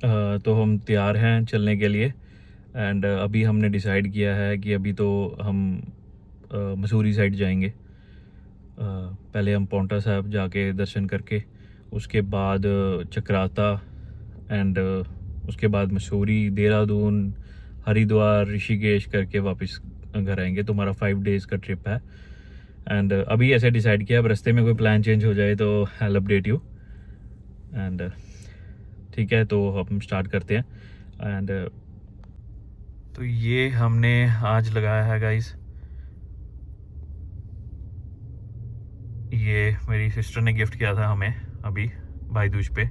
तो हम तैयार हैं चलने के लिए। एंड अभी हमने डिसाइड किया है कि अभी तो हम मसूरी साइड जाएंगे। पहले हम पौंटा साहब जाके दर्शन करके उसके बाद चक्राता एंड उसके बाद मसूरी, देहरादून, हरिद्वार, ऋषिकेश करके वापस घर आएंगे। तो हमारा 5 डेज़ का ट्रिप है। एंड अभी ऐसे डिसाइड किया, अब रास्ते में कोई प्लान चेंज हो जाए तो I will update you. And ठीक है, तो हम स्टार्ट करते हैं। एंड तो ये हमने आज लगाया है गाइस, ये मेरी सिस्टर ने गिफ्ट किया था हमें अभी भाई दूज पे,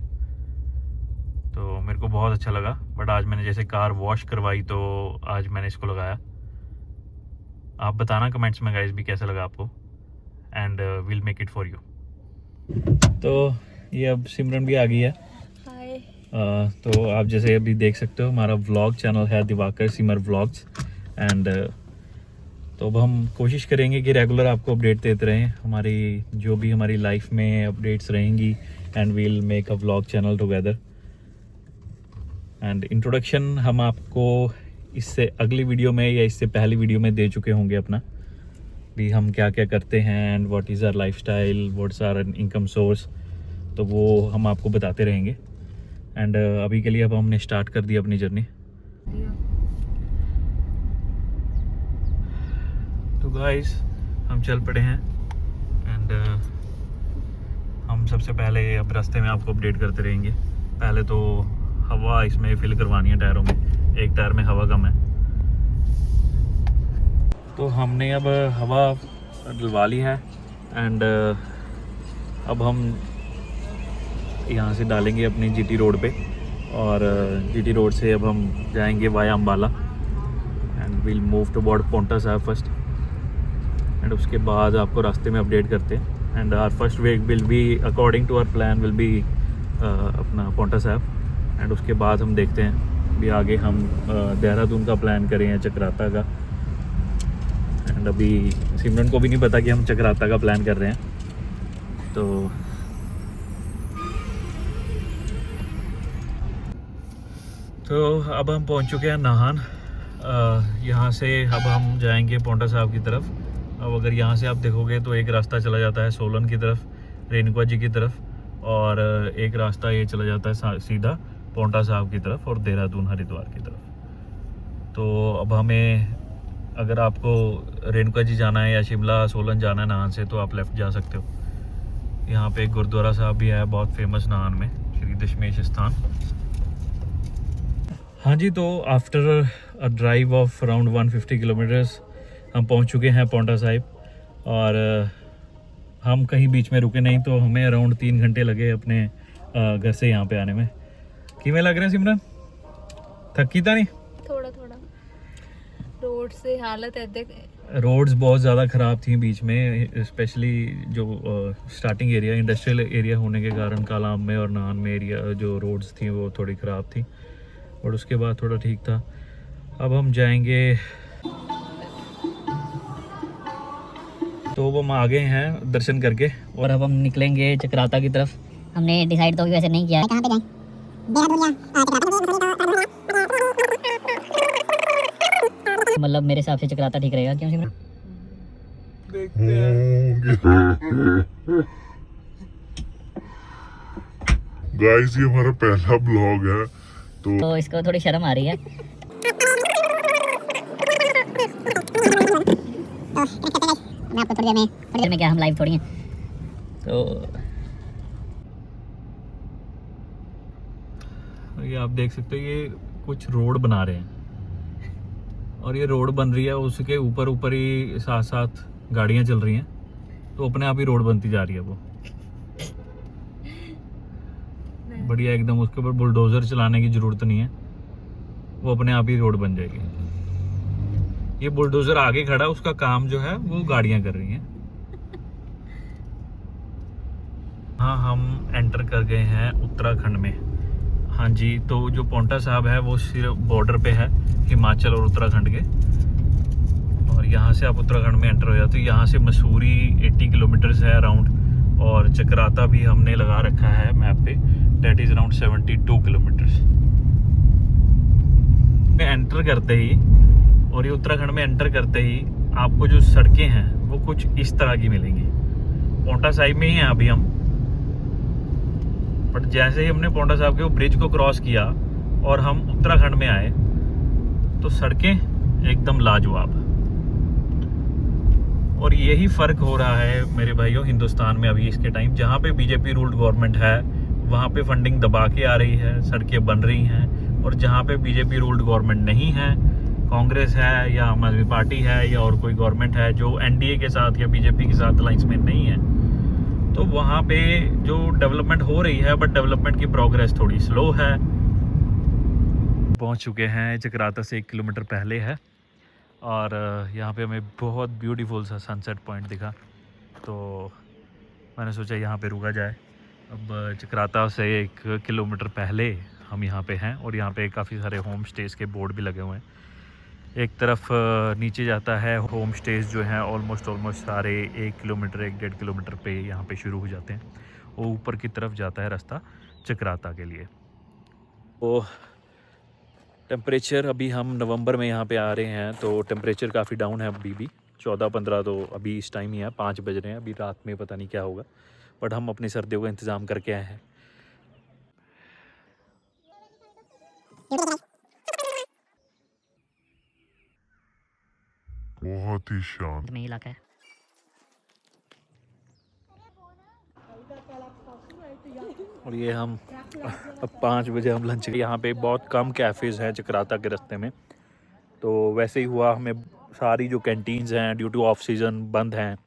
तो मेरे को बहुत अच्छा लगा। बट आज मैंने जैसे कार वॉश करवाई तो आज मैंने इसको लगाया। आप बताना कमेंट्स में गाइस भी कैसा लगा आपको, and will make it for you. तो ये अब सिमरन भी आ गई है। हाय। तो आप जैसे अभी देख सकते हो हमारा व्लॉग चैनल है दिवाकर सिमर व्लॉग्स। एंड तो अब हम कोशिश करेंगे कि रेगुलर आपको अपडेट देते रहें, हमारी जो भी हमारी लाइफ में अपडेट्स रहेंगी। And will make a vlog channel together. And introduction हम आपको इससे अगली वीडियो में या इससे पहली वीडियो में दे चुके होंगे अपना, भी हम क्या क्या करते हैं and what is our lifestyle, what's our income source, तो वो हम आपको बताते रहेंगे। एंड अभी के लिए अब हमने स्टार्ट कर दिया अपनी जर्नी। तो गाइस हम चल पड़े हैं। एंड हम सबसे पहले अब रास्ते में आपको अपडेट करते रहेंगे। पहले तो हवा इसमें फिल करवानी है टायरों में, एक टायर में हवा कम है तो हमने अब हवा डलवा ली है। एंड अब हम यहाँ से डालेंगे अपनी जीटी रोड पे, और जीटी रोड से अब हम जाएंगे via Ambala and will move toward Paonta साहब फर्स्ट। एंड उसके बाद आपको रास्ते में अपडेट करते हैं। And our first way will be according to our plan will be अपना पौंटा साहब। एंड उसके बाद हम देखते हैं भी आगे हम देहरादून का प्लान करें या चक्राता का। एंड अभी सिमरन को भी नहीं पता कि हम चक्राता का प्लान कर रहे हैं। तो अब हम पहुंच चुके हैं नाहन। यहाँ से अब हम जाएंगे पौंटा साहब की तरफ। अब अगर यहाँ से आप देखोगे तो एक रास्ता चला जाता है सोलन की तरफ, रेणुका जी की तरफ, और एक रास्ता ये चला जाता है सीधा पौंटा साहब की तरफ और देहरादून हरिद्वार की तरफ। तो अब हमें, अगर आपको रेणुका जी जाना है या शिमला सोलन जाना है नाहन से, तो आप लेफ़्ट जा सकते हो। यहाँ पे एक गुरुद्वारा साहब भी है बहुत फेमस नाहन में, श्री दशमेश स्थान। हाँ जी, तो after a drive of around 150 kilometres हम पहुँच चुके हैं पौंटा साहिब। और हम कहीं बीच में रुके नहीं, तो हमें अराउंड 3 घंटे लगे अपने घर से यहाँ पे आने में। किमें लग रहे हैं सिमरन? थकी था नहीं? थोड़ा थोड़ा। रोड से हालत है, रोड्स बहुत ज़्यादा ख़राब थी बीच में, स्पेशली जो स्टार्टिंग एरिया इंडस्ट्रियल एरिया होने के कारण कालाम में और नाहन में एरिया जो रोड्स थी वो थोड़ी ख़राब थी, और उसके बाद थोड़ा ठीक था। अब हम जाएंगे, तो हम आ गए हैं दर्शन करके, और अब हम निकलेंगे चक्राता की तरफ। हमने डिसाइड तो अभी वैसे नहीं किया है कहाँ पे जाएं। मतलब मेरे हिसाब से चक्राता ठीक रहेगा, क्यों सिमरन? देखते हैं। गाइस ये हमारा पहला ब्लॉग है तो इसको थोड़ी शर्म आ रही है। मैं आपको थोड़ी देर में क्या, हम लाइव थोड़ी हैं। तो ये आप देख सकते हो, ये कुछ रोड बना रहे हैं, और ये रोड बन रही है उसके ऊपर ऊपर ही साथ साथ गाड़ियां चल रही हैं, तो अपने आप ही रोड बनती जा रही है वो बढ़िया एकदम। उसके ऊपर बुलडोजर चलाने की जरूरत नहीं है, वो अपने आप ही रोड बन जाएगी। ये बुलडोजर आगे खड़ा, उसका काम जो है वो गाड़ियां कर रही हैं। हाँ, हम एंटर कर गए हैं उत्तराखंड में। हाँ जी, तो जो पौंटा साहब है वो सिर्फ बॉर्डर पे है हिमाचल और उत्तराखंड के, और यहाँ से आप उत्तराखंड में एंटर हो जाते हो। यहाँ से मसूरी 80 किलोमीटर्स है अराउंड, और चक्राता भी हमने लगा रखा है मैप पे, that is around 72 kilometres. Enter करते ही और ये उत्तराखंड में एंटर करते ही आपको जो सड़कें हैं वो कुछ इस तरह की मिलेंगी। पोंटा साहिब में ही हैं अभी हम, बट जैसे ही हमने पोंटा साहिब के वो ब्रिज को क्रॉस किया और हम उत्तराखंड में आए तो सड़कें एकदम लाजवाब। और यही फ़र्क हो रहा है मेरे भाइयों हिंदुस्तान में अभी इसके टाइम, जहाँ पे बीजेपी रूल्ड गवर्नमेंट है वहाँ पे फंडिंग दबा के आ रही है, सड़कें बन रही हैं, और जहाँ पे बीजेपी रूल्ड गवर्नमेंट नहीं है, कांग्रेस है या आम आदमी पार्टी है या और कोई गवर्नमेंट है जो एनडीए के साथ या बीजेपी के साथ अलाइंस में नहीं है, तो वहाँ पे जो डेवलपमेंट हो रही है बट डेवलपमेंट की प्रोग्रेस थोड़ी स्लो है। पहुँच चुके हैं, चक्राता से 1 किलोमीटर पहले है और यहाँ पे हमें बहुत ब्यूटीफुल सा सनसेट पॉइंट दिखा, तो मैंने सोचा यहाँ पे रुका जाए। अब चक्राता से 1 किलोमीटर पहले हम यहाँ पे हैं और यहाँ पे काफ़ी सारे होम स्टेज़ के बोर्ड भी लगे हुए हैं। एक तरफ नीचे जाता है, होम स्टेज़ जो हैं ऑलमोस्ट सारे 1 किलोमीटर 1-1.5 किलोमीटर पे यहाँ पे शुरू हो जाते हैं, और ऊपर की तरफ जाता है रास्ता चक्राता के लिए। तो टेम्परेचर अभी हम नवंबर में यहाँ पे आ रहे हैं तो टेम्परेचर काफ़ी डाउन है अभी भी, 14-15 तो अभी इस टाइम ही है, 5 बज रहे हैं, अभी रात में पता नहीं क्या होगा, बट हम अपनी सर्दियों का इंतज़ाम करके आए हैं। बहुत ही शांत। में इलाका है। और ये हम अब 5 बजे हम लंच, यहाँ पे बहुत कम कैफ़ेज़ हैं चक्राता के रास्ते में, तो वैसे ही हुआ हमें सारी जो कैंटीन्स हैं ड्यू टू ऑफ सीज़न बंद हैं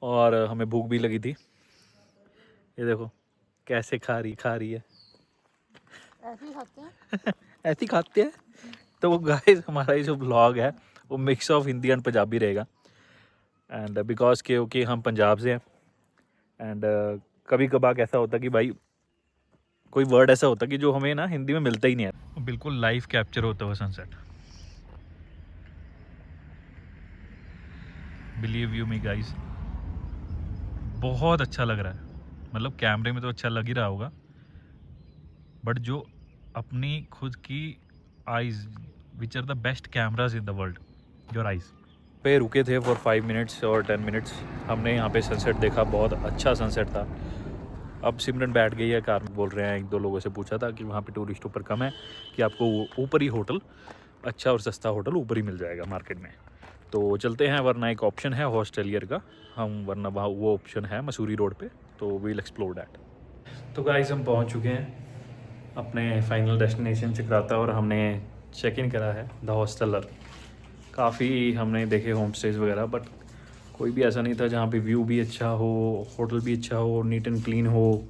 और हमें भूख भी लगी थी। ये देखो कैसे खा रही है ऐसे ही खाते हैं। ऐसे ही खाते हैं। तो वो गाइस हमारा ये जो ब्लॉग है वो mix of Hindi and Punjabi रहेगा, एंड बिकॉज क्योंकि हम पंजाब से हैं, एंड कभी कभार ऐसा होता कि भाई कोई वर्ड ऐसा होता कि जो हमें ना हिंदी में मिलता ही नहीं है। बिल्कुल लाइव कैप्चर होता हुआ sunset, believe you me guys, बहुत अच्छा लग रहा है। मतलब कैमरे में तो अच्छा लग ही रहा होगा, बट जो अपनी खुद की eyes which are the best cameras in the world, your eyes पे रुके थे फॉर 5 मिनट्स और 10 मिनट्स। हमने यहाँ पे सनसेट देखा, बहुत अच्छा सनसेट था। अब सिमरन बैठ गई है कार में, बोल रहे हैं 1-2 लोगों से पूछा था कि वहाँ पे टूरिस्ट ऊपर कम है कि आपको ऊपर ही होटल, अच्छा और सस्ता होटल ऊपर ही मिल जाएगा मार्केट में, तो चलते हैं। वरना एक ऑप्शन है हॉस्टेलियर का, हम वरना वहाँ वो ऑप्शन है मसूरी रोड पे, तो वील एक्सप्लोर दैट। तो गाइस हम पहुँच चुके हैं अपने फाइनल डेस्टिनेशन चक्राता और हमने चेक इन करा है द हॉस्टलर। काफ़ी हमने देखे होम स्टेज़ वगैरह, बट कोई भी ऐसा नहीं था जहाँ पे व्यू भी अच्छा हो, होटल भी अच्छा हो, नीट एंड क्लीन हो।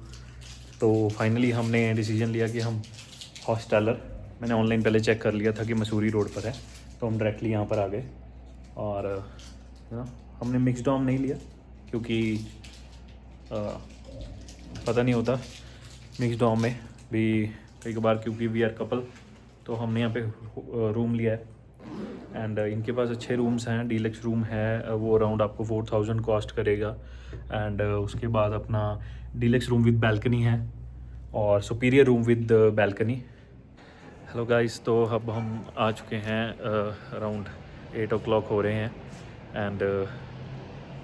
तो फाइनली हमने डिसीजन लिया कि हम हॉस्टलर, मैंने ऑनलाइन पहले चेक कर लिया था कि मसूरी रोड पर है, तो हम डायरेक्टली यहाँ पर आ गए। और हमने मिक्स डॉम नहीं लिया क्योंकि पता नहीं होता मिक्स डॉम में भी कई बार, क्योंकि वी आर कपल, तो हमने यहाँ पे रूम लिया है। एंड इनके पास अच्छे रूम्स हैं, डीलक्स रूम है, वो अराउंड आपको 4000 कॉस्ट करेगा। एंड उसके बाद अपना डीलक्स रूम विद बैल्कनी है और superior room with balcony. Hello guys, तो अब हम आ चुके हैं, अराउंड 8 o'clock हो रहे हैं, एंड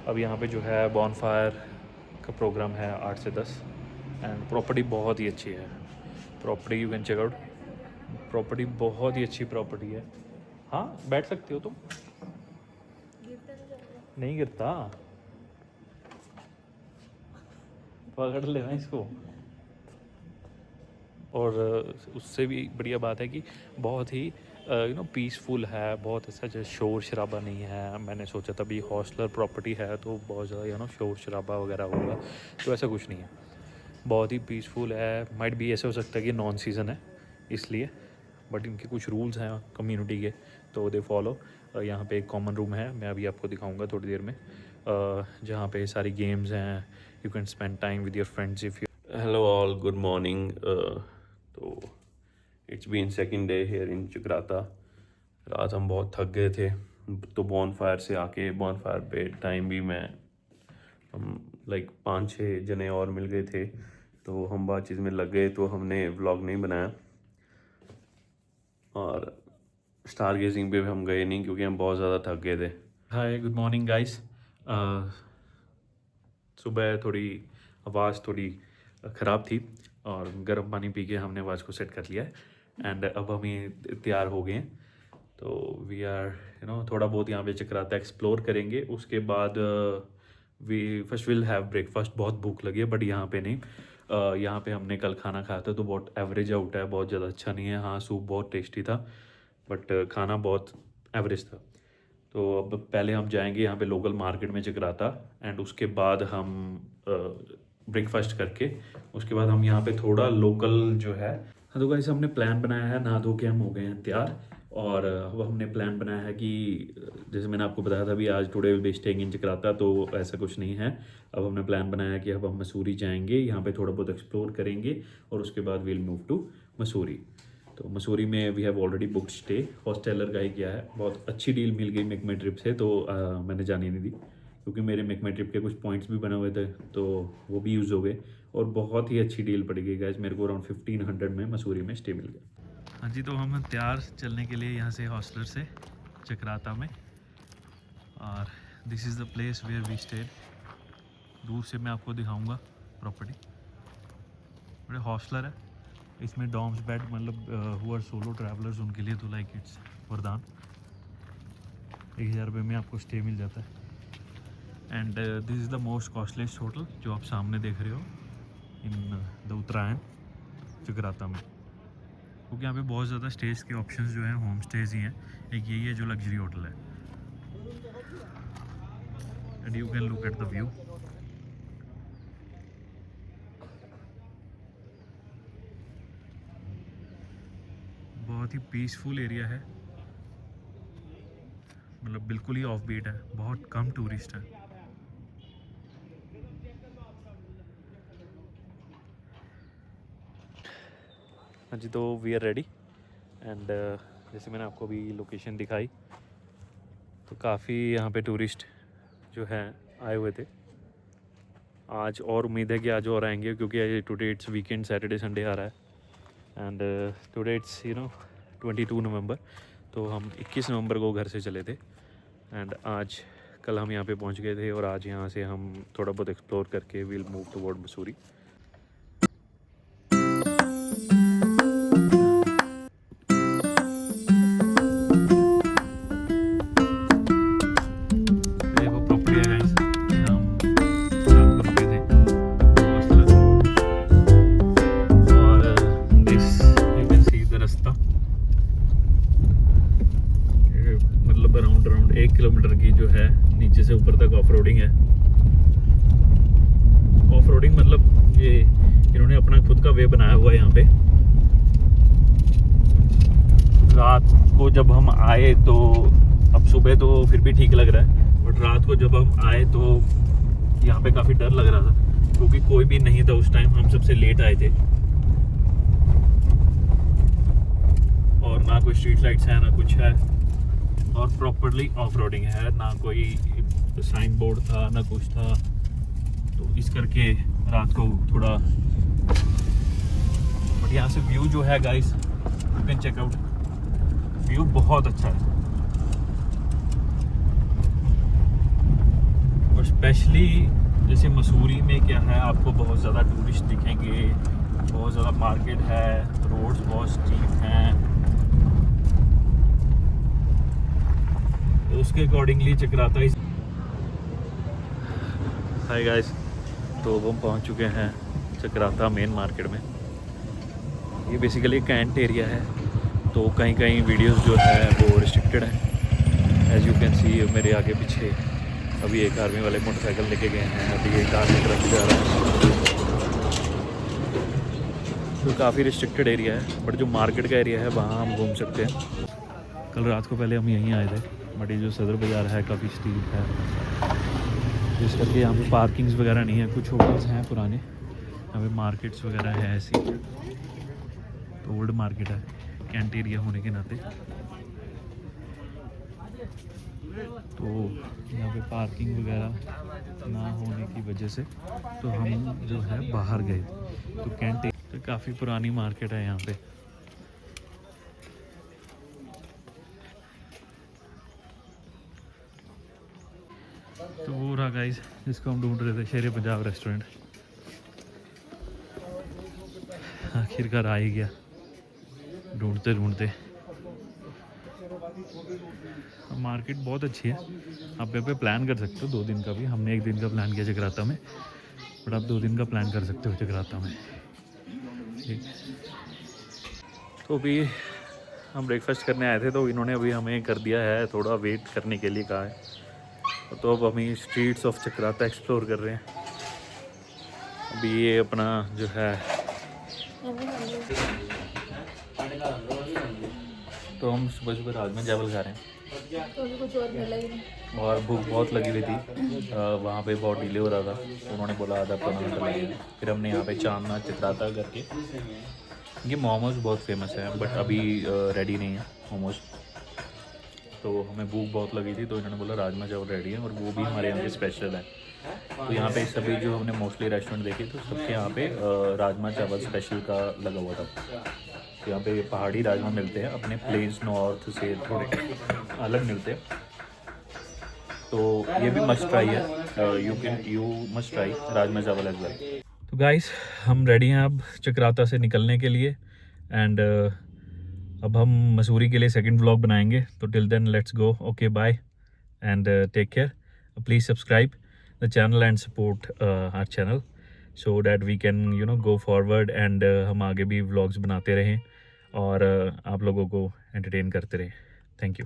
अब यहाँ पे जो है बॉनफायर का प्रोग्राम है 8 से 10। एंड प्रॉपर्टी बहुत ही अच्छी है, property you can check out, property बहुत ही अच्छी प्रॉपर्टी है। हाँ बैठ सकते हो तुम, नहीं गिरता, पकड़ लेना इसको। और उससे भी बढ़िया बात है कि बहुत ही पीसफुल है, बहुत ऐसा शोर शराबा नहीं है। मैंने सोचा था भी हॉस्टलर प्रॉपर्टी है तो बहुत ज़्यादा शोर शराबा वगैरह होगा, तो ऐसा कुछ नहीं है, बहुत ही पीसफुल है। माइट भी ऐसे हो सकता है कि नॉन सीज़न है इसलिए, बट इनके कुछ रूल्स हैं कम्युनिटी के, तो दे फॉलो। यहाँ पे एक कॉमन रूम है, मैं अभी आपको दिखाऊंगा थोड़ी देर में, जहाँ पे सारी गेम्स हैं, you can spend time with your friends if you. Hello all, good morning. तो it's been second day here in Chakrata. रात हम बहुत थक गए थे, तो बॉनफायर से आके बॉनफायर पे टाइम भी हम 5-6 जने और मिल गए थे, तो हम बातचीत में लग गए, तो हमने व्लॉग नहीं बनाया। और स्टार गेजिंग पे भी हम गए नहीं क्योंकि हम बहुत ज़्यादा थक गए थे। हाय, गुड मॉर्निंग गाइस। सुबह थोड़ी आवाज़ थोड़ी ख़राब थी और गर्म पानी पी के हमने आवाज़ को सेट कर लिया है एंड अब हम ये तैयार हो गए हैं। तो वी आर थोड़ा बहुत यहाँ पे चक्राता एक्सप्लोर करेंगे। उसके बाद we first will have breakfast. बहुत भूख लगी है बट यहाँ पे नहीं। यहाँ पे हमने कल खाना खाया था तो बहुत एवरेज आउट है, बहुत ज़्यादा अच्छा नहीं है। हाँ, सूप बहुत टेस्टी था बट खाना बहुत एवरेज था। तो अब पहले हम जाएंगे यहाँ पे लोकल मार्केट में चक्राता एंड उसके बाद हम ब्रेकफास्ट करके उसके बाद हम यहाँ पे थोड़ा लोकल जो है। हाँ तो गाइस, हमने प्लान बनाया है, नहा धो के हम हो गए हैं तैयार और अब हमने प्लान बनाया है कि जैसे मैंने आपको बताया था भी आज today will be staying in Chakrata, तो ऐसा कुछ नहीं है। अब हमने प्लान बनाया है कि अब हम मसूरी जाएंगे, यहाँ पे थोड़ा बहुत एक्सप्लोर करेंगे और उसके बाद वील मूव टू मसूरी। तो मसूरी में we have already booked stay, Hosteller का ही किया है। बहुत अच्छी डील मिल गई मेक माई ट्रिप से, तो मैंने जानी नहीं दी क्योंकि मेरे मेक माई ट्रिप के कुछ पॉइंट्स भी बने हुए थे तो वो भी यूज़ हो गए और बहुत ही अच्छी डील पड़ गई गाइस। मेरे को अराउंड 1500 में मसूरी में स्टे मिल गया। हाँ जी, तो हम तैयार चलने के लिए यहाँ से हॉस्टलर से चक्राता में और this is the place where we stayed. दूर से मैं आपको दिखाऊंगा प्रॉपर्टी। बड़े हॉस्टलर है, इसमें डॉम्स बेड मतलब हु आर सोलो ट्रैवलर्स उनके लिए तो लाइक इट्स वरदान। 1000 रुपये में आपको स्टे मिल जाता है and this is the most costliest hotel जो आप सामने देख रहे हो इन द उत्तरायण चक्राता में, क्योंकि यहाँ पे बहुत ज़्यादा स्टेज के ऑप्शंस जो हैं होम स्टेज ही हैं। एक यही है जो लग्जरी होटल है and you can look at the view. बहुत ही पीसफुल एरिया है, मतलब बिल्कुल ही ऑफ बीट है, बहुत कम टूरिस्ट है। हाँ जी, तो वी आर रेडी एंड जैसे मैंने आपको अभी लोकेशन दिखाई तो काफ़ी यहाँ पे टूरिस्ट जो हैं आए हुए थे आज, और उम्मीद है कि आज और आएंगे क्योंकि today it's weekend, Saturday Sunday आ रहा है एंड टुडे इट्स 22 नवंबर। तो हम 21 नवंबर को घर से चले थे एंड आज कल हम यहाँ पे पहुँच गए थे और आज यहाँ से हम थोड़ा बहुत एक्सप्लोर करके will move toward Mussoorie. Around 1 kilometre की जो है नीचे से ऊपर तक ऑफ रोडिंग है। ऑफ रोडिंग मतलब ये इन्होंने अपना खुद का वे बनाया हुआ है यहाँ पे। रात को जब हम आए तो अब सुबह तो फिर भी ठीक लग रहा है बट रात को जब हम आए तो यहाँ पे काफ़ी डर लग रहा था क्योंकि कोई भी नहीं था उस टाइम, हम सबसे लेट आए थे और ना कोई स्ट्रीट लाइट्स है ना कुछ है और प्रॉपरली ऑफ रोडिंग है, ना कोई साइन बोर्ड था ना कुछ था। तो इस करके रात को थोड़ा, बट यहाँ से व्यू जो है guys you can check out, view बहुत अच्छा है। और स्पेशली जैसे मसूरी में क्या है, आपको बहुत ज़्यादा टूरिस्ट दिखेंगे, बहुत ज़्यादा मार्केट है, रोड्स बहुत स्टीप हैं, तो उसके अकॉर्डिंगली चक्राता ही। हाय गाइस, तो हम पहुंच चुके हैं चक्राता मेन मार्केट में। ये बेसिकली कैंट एरिया है तो कहीं कहीं वीडियोस जो है वो रिस्ट्रिक्टेड है। एज यू कैन सी मेरे आगे पीछे अभी एक आर्मी वाले मोटरसाइकिल लेके गए हैं, अभी एक कार की तरफ जा रहा है। तो काफ़ी रिस्ट्रिक्टेड एरिया है बट जो मार्केट का एरिया है वहाँ हम घूम सकते हैं। कल रात को पहले हम यहीं आए थे बट ये जो सदर बाज़ार है काफ़ी स्टीप है, जिस करके यहाँ पे पार्किंग्स वगैरह नहीं है। कुछ होटल्स हैं पुराने, यहाँ पे मार्केट्स वगैरह है ऐसी, तो ओल्ड मार्केट है कैंट एरिया होने के नाते। तो यहाँ पे पार्किंग वगैरह ना होने की वजह से तो हम जो है बाहर गए। तो कैंट तो काफ़ी पुरानी मार्केट है यहाँ पे। तो वो रहा गाइस जिसको हम ढूंढ रहे थे, शेरे पंजाब रेस्टोरेंट। आखिरकार आ ही गया ढूंढते ढूंढते। मार्केट बहुत अच्छी है, आप यहाँ पे प्लान कर सकते हो 2 दिन का भी। हमने 1 दिन का प्लान किया जगराता में, बट आप 2 दिन का प्लान कर सकते हो जगराता में। ठीक, तो अभी हम ब्रेकफास्ट करने आए थे, तो इन्होंने अभी हमें कर दिया है थोड़ा वेट करने के लिए कहा है। तो अब हम स्ट्रीट्स ऑफ चक्राता एक्सप्लोर कर रहे हैं। अभी ये अपना जो है, तो हम सुबह सुबह राजमा चावल खा रहे हैं तो अभी कुछ और मिला ही नहीं। और भूख बहुत लगी हुई थी। वहाँ पे बहुत डिले हो रहा था, तो उन्होंने बोला आधा पौना घंटा लगेगा। फिर हमने यहाँ पे चांदना चक्राता करके, ये मोमोज बहुत फेमस है बट अभी रेडी नहीं है मोमोज। तो हमें भूख बहुत लगी थी, तो इन्होंने बोला राजमा चावल रेडी है और वो भी हमारे यहाँ पे स्पेशल है। तो यहाँ पे सभी जो हमने मोस्टली रेस्टोरेंट देखे, तो सबके यहाँ पे राजमा चावल स्पेशल का लगा हुआ था। तो यहाँ पे पहाड़ी राजमा मिलते हैं, अपने प्लेन्स नॉर्थ से थोड़े अलग मिलते हैं। तो ये भी मस्ट ट्राई है, यू मस्ट ट्राई राजमा चावल एज वेल। तो गाइस हम रेडी हैं अब चक्राता से निकलने के लिए, एंड अब हम मसूरी के लिए सेकंड व्लॉग बनाएंगे। तो till then let's go, okay bye and take care. Please subscribe the channel and support our channel so that we can go forward and हम आगे भी व्लॉग्स बनाते रहें और आप लोगों को एंटरटेन करते रहें। Thank you.